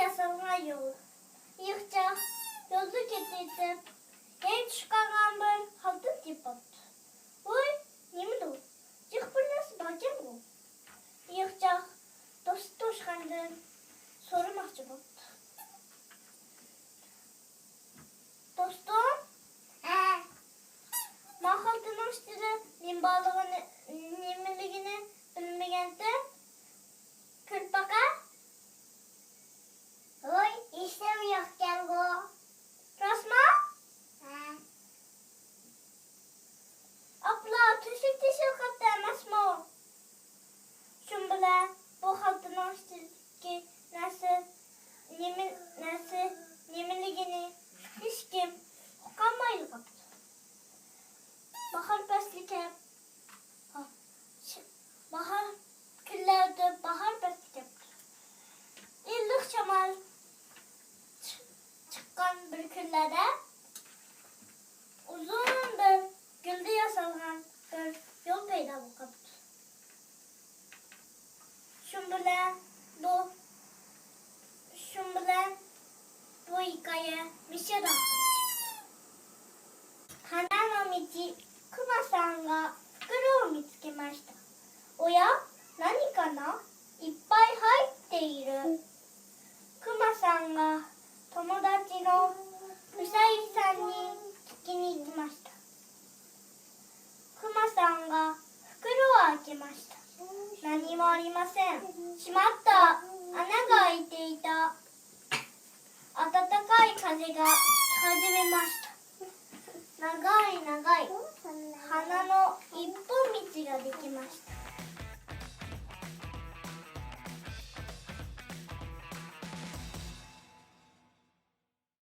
yasalıyor. Yıkça yolu getirdim. En çıkaran bir halde tipat. Oy, nimdu. Yık nasıl bakayım bu? Yıkça dost kandı. Sorum açıp. Dostum. Mahaldının üstüne nimbalığını, nimliğini bilmegende külpaka. Oy, istemiyor gel bu. Rasma? Abla, teşekkür kaptanız mı? Şimdi bu halkının üstündeki nasıl nimliğini hiç kim kalmayı kaptı. Bahar beslike. Bahar küllerde bahar beslike. İllik çamal çıkan bir küllerde uzun bir gülde yasalgan bir yol peyda bu kaptı. Şun bilen bu hikaye mişe dağıtmış. Hanaの道、クマさんが袋を見つけました。おや、何かな？いっぱい入っている。クマさんが友達のウサギさんに聞きに行きました。クマさんが袋を開けました。何もありません。しまった。穴が開いていた。暖かい風が吹き始めました。長い花の一本道ができました。